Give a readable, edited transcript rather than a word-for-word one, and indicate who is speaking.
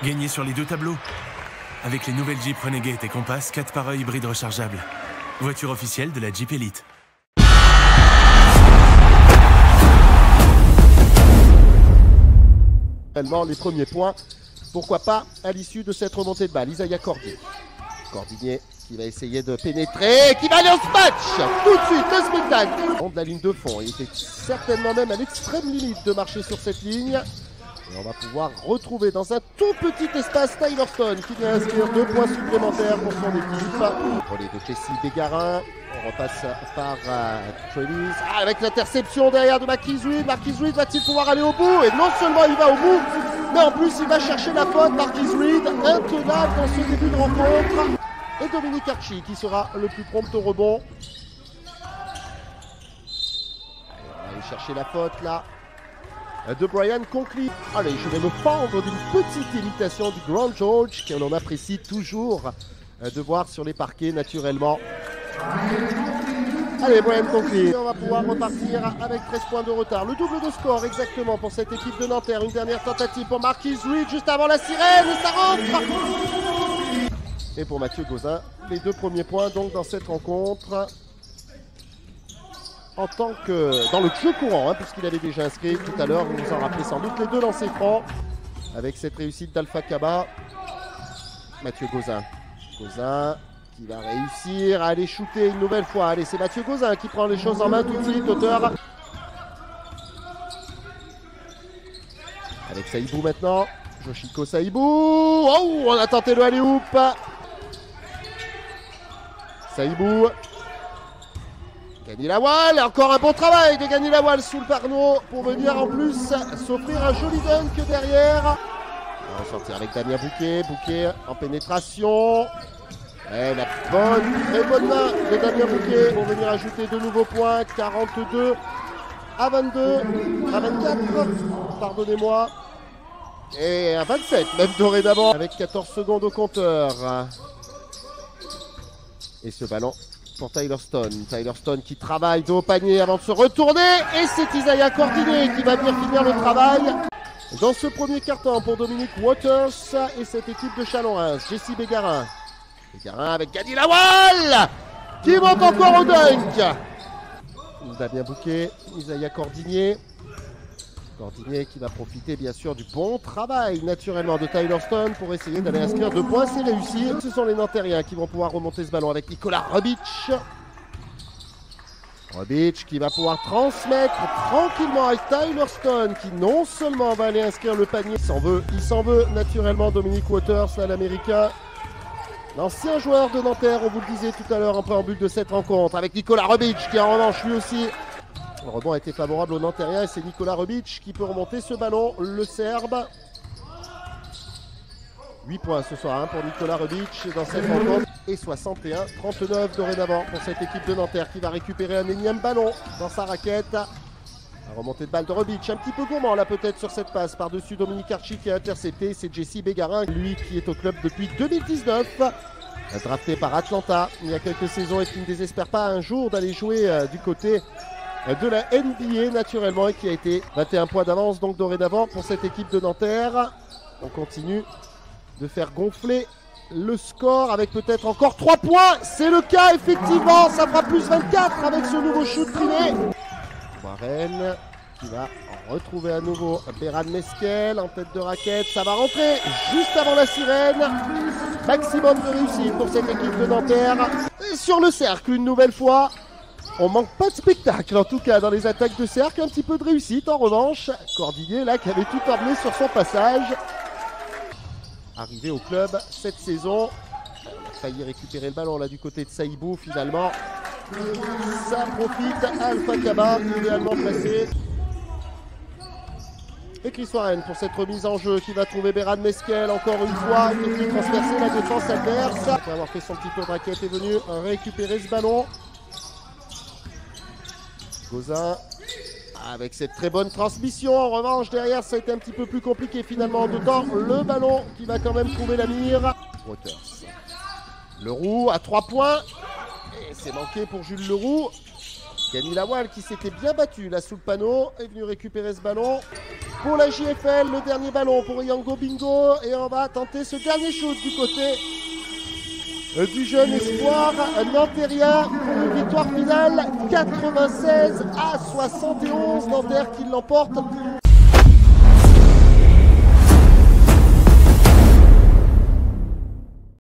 Speaker 1: Gagnez sur les deux tableaux. Avec les nouvelles Jeep Renegade et Compass 4x1 hybride rechargeable. Voiture officielle de la Jeep Elite.
Speaker 2: Les premiers points, pourquoi pas à l'issue de cette remontée de balle. Isaiah Cordier. Cordier qui va essayer de pénétrer, qui va aller en match. Tout de suite, le spectacle. De la ligne de fond, il était certainement même à l'extrême limite de marcher sur cette ligne. Et on va pouvoir retrouver dans un tout petit espace Tyler Stone qui vient inscrire 2 points supplémentaires pour son équipe. Relais de Jesse Bégarin. On repasse par Travis. Avec l'interception derrière de Marquis Reed. Marquis Reed va-t-il pouvoir aller au bout? Et non seulement il va au bout, mais en plus il va chercher la faute. Marquis Reed, intenable dans ce début de rencontre. Et Dominique Archie qui sera le plus prompt au rebond. Allez, on va aller chercher la faute là de Brian Conklin. Allez, je vais me fendre d'une petite imitation du Grand George que l'on apprécie toujours de voir sur les parquets naturellement. Allez, Brian Conklin. On va pouvoir repartir avec 13 points de retard. Le double de score exactement pour cette équipe de Nanterre. Une dernière tentative pour Marquis Reed juste avant la sirène et ça rentre. Et pour Mathieu Gauzin, les 2 premiers points donc dans cette rencontre. En tant que dans le jeu courant, puisqu'il avait déjà inscrit tout à l'heure, vous vous en rappelez sans doute, les 2 lancers francs avec cette réussite d'Alpha Kaba. Mathieu Gauzin. Gauzin qui va réussir à aller shooter une nouvelle fois. Allez, c'est Mathieu Gauzin qui prend les choses en main tout de suite, auteur. Avec Saïbou maintenant. Yoshiko Saïbou. Oh, on a tenté le alley-oop. Saïbou. Gagné Lawal, encore un bon travail de Gagné Lawal sous le parneau pour venir en plus s'offrir un joli dunk derrière. On va sortir avec Damien Bouquet, Bouquet en pénétration. Et la très bonne main de Damien Bouquet pour venir ajouter de nouveaux points. 42 à 22, à 24, pardonnez-moi. Et à 27 même dorénavant avec 14 secondes au compteur. Et ce ballon pour Tyler Stone. Tyler Stone qui travaille dos au panier avant de se retourner. Et c'est Isaiah Cordier qui va venir finir le travail. Dans ce premier quart-temps pour Dominique Waters et cette équipe de Chalon-Reims. Jesse Bégarin. Bégarin avec Gadi Lawal qui monte encore au dunk. Damien Bouquet, Isaiah Cordier. Cordier qui va profiter bien sûr du bon travail naturellement de Tyler Stone pour essayer d'aller inscrire 2 points, c'est réussi. Ce sont les Nantériens qui vont pouvoir remonter ce ballon avec Nicolas Rebic. Rebic qui va pouvoir transmettre tranquillement avec Tyler Stone qui non seulement va aller inscrire le panier, il s'en veut naturellement Dominique Waters, l'américain. L'ancien joueur de Nanterre, on vous le disait tout à l'heure en préambule de cette rencontre, avec Nicolas Rebic qui en revanche lui aussi. Le rebond a été favorable aux Nantériens et c'est Nicolas Rebic qui peut remonter ce ballon, le Serbe. 8 points ce soir pour Nicolas Rebic dans cette rencontre. Et 61-39 dorénavant pour cette équipe de Nanterre qui va récupérer un énième ballon dans sa raquette. La remontée de balle de Rebic, un petit peu gourmand là peut-être sur cette passe par-dessus Dominique Archie qui a intercepté. C'est Jesse Bégarin, lui qui est au club depuis 2019. Drafté par Atlanta il y a quelques saisons et qui ne désespère pas un jour d'aller jouer du côté de la NBA naturellement et qui a été 21 points d'avance donc dorénavant pour cette équipe de Nanterre. On continue de faire gonfler le score avec peut-être encore 3 points. C'est le cas effectivement, ça fera plus 24 avec ce nouveau shoot privé. Warren qui va en retrouver à nouveau Beran Mesquel en tête de raquette. Ça va rentrer juste avant la sirène. Maximum de réussite pour cette équipe de Nanterre. Et sur le cercle une nouvelle fois. On manque pas de spectacle en tout cas dans les attaques de cercle, un petit peu de réussite en revanche. Cordier là qui avait tout emmené sur son passage. Arrivé au club cette saison. On a failli récupérer le ballon là du côté de Saïbou finalement. Ça profite Alpha Kaba idéalement placé. Et Chris Warren pour cette remise en jeu qui va trouver Beran Mesquel encore une fois. Il est transpercé la défense adverse. Après avoir fait son petit peu de raquette est venu récupérer ce ballon. Gauzin avec cette très bonne transmission. En revanche, derrière, ça a été un petit peu plus compliqué finalement. D'autant le ballon qui va quand même trouver la mire. Waters. Leroux à 3 points. Et c'est manqué pour Jules Leroux. Gagné Lawal qui s'était bien battu là sous le panneau. Est venu récupérer ce ballon. pour la JFL. Le dernier ballon pour Yango Bingo. Et on va tenter ce dernier shoot du côté du jeune espoir nantérien pour une victoire finale 96 à 71. Nanterre qui l'emporte